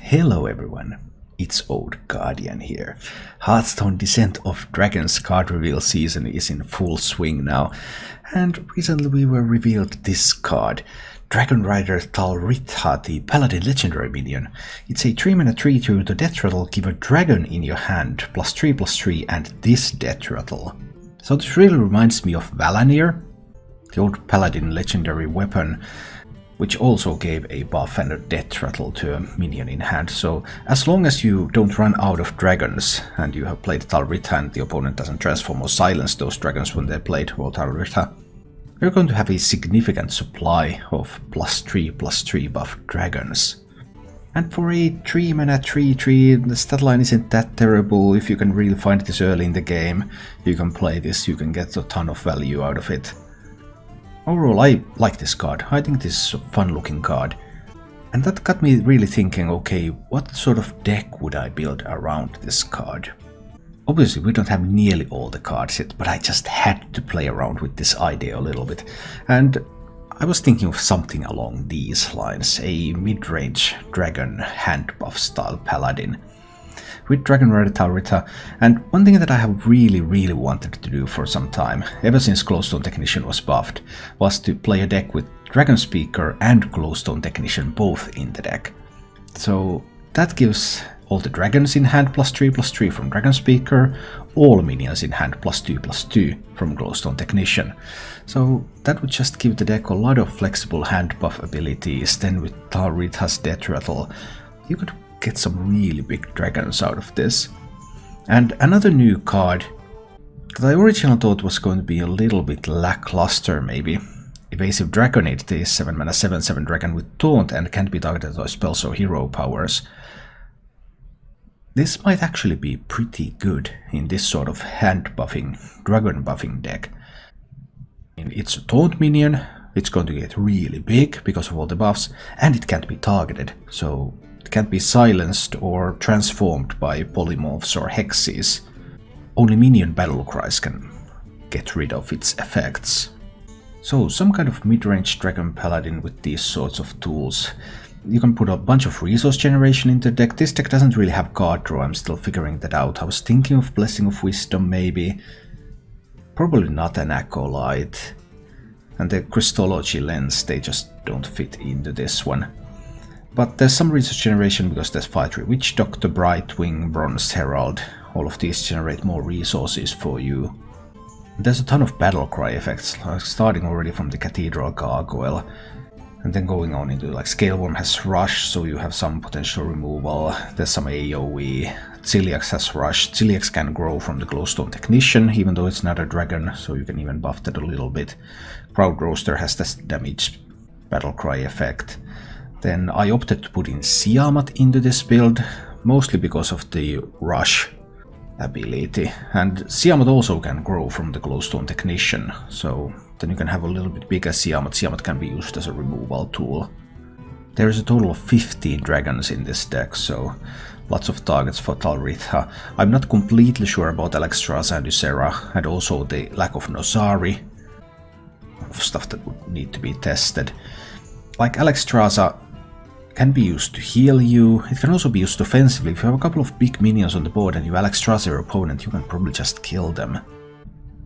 Hello everyone, it's Old Guardian here. Hearthstone Descent of Dragons card reveal season is in full swing now, and recently we were revealed this card, Dragonrider Talritha, the Paladin Legendary minion. It's a 3-mana 3/2 with a death rattle, give a dragon in your hand, +3/+3, and this death rattle. So this really reminds me of Valanir, the old Paladin Legendary weapon, which also gave a buff and a death rattle to a minion in hand. So as long as you don't run out of dragons and you have played Talritha and the opponent doesn't transform or silence those dragons when they played Talritha, you're going to have a significant supply of +3/+3 buff dragons. And for a 3-mana 3/3, the stat line isn't that terrible. If you can really find this early in the game, you can play this, you can get a ton of value out of it. Overall, I like this card. I think this is a fun looking card. And that got me really thinking, okay, what sort of deck would I build around this card? Obviously, we don't have nearly all the cards yet, but I just had to play around with this idea a little bit. And I was thinking of something along these lines, a mid-range dragon handbuff style paladin with Dragonrider Talritha. And one thing that I have really wanted to do for some time, ever since Glowstone Technician was buffed, was to play a deck with Dragon Speaker and Glowstone Technician both in the deck. So that gives all the dragons in hand +3/+3 from Dragon Speaker, all minions in hand +2/+2 from Glowstone Technician. So that would just give the deck a lot of flexible hand buff abilities. Then with Talritha's death rattle, you could get some really big dragons out of this. And another new card that I originally thought was going to be a little bit lackluster maybe, Evasive Dragonade, the 7-mana 7/7 dragon with taunt and can't be targeted by spells or hero powers. This might actually be pretty good in this sort of hand buffing, dragon buffing deck. It's a taunt minion, it's going to get really big because of all the buffs, and it can't be targeted, so it can't be silenced or transformed by polymorphs or hexes. Only minion battle cries can get rid of its effects. So some kind of mid-range dragon paladin with these sorts of tools. You can put a bunch of resource generation into the deck. This deck doesn't really have card draw, I'm still figuring that out. I was thinking of Blessing of Wisdom maybe. Probably not an Acolyte. And the Crystology Lens, they just don't fit into this one. But there's some resource generation because there's Fightry Witch Doctor, Brightwing, Bronze Herald. All of these generate more resources for you. There's a ton of battle cry effects, starting already from the Cathedral Gargoyle. And then going on into like Scaleworm has Rush, so you have some potential removal. There's some AoE. Ciliax has Rush. Ciliax can grow from the Glowstone Technician, even though it's not a dragon, so you can even buff that a little bit. Crowd Roaster has this damage battle cry effect. Then I opted to put in Siamat into this build, mostly because of the Rush ability. And Siamat also can grow from the Glowstone Technician, so then you can have a little bit bigger Siamat. Siamat can be used as a removal tool. There is a total of 15 dragons in this deck, so lots of targets for Talritha. I'm not completely sure about Alexstrasza and Ysera, and also the lack of Nozari. Stuff that would need to be tested. Like Alexstrasza can be used to heal you, it can also be used offensively. If you have a couple of big minions on the board and you Alexstrasza your opponent, you can probably just kill them.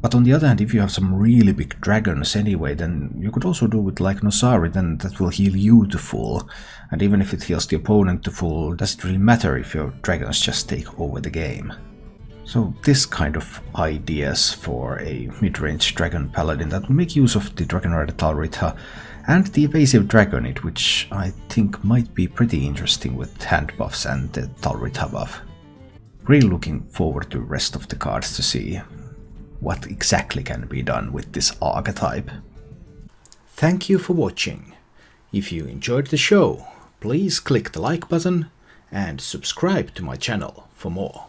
But on the other hand, if you have some really big dragons anyway, then you could also do with like Nozari, then that will heal you to full. And even if it heals the opponent to full, it doesn't really matter if your dragons just take over the game. So this kind of ideas for a mid-range dragon paladin that will make use of the Dragonrider Talritha and the Evasive Dragonade, which I think might be pretty interesting with hand buffs and the Talritha buff. Really looking forward to the rest of the cards to see what exactly can be done with this archetype. Thank you for watching. If you enjoyed the show, please click the like button and subscribe to my channel for more.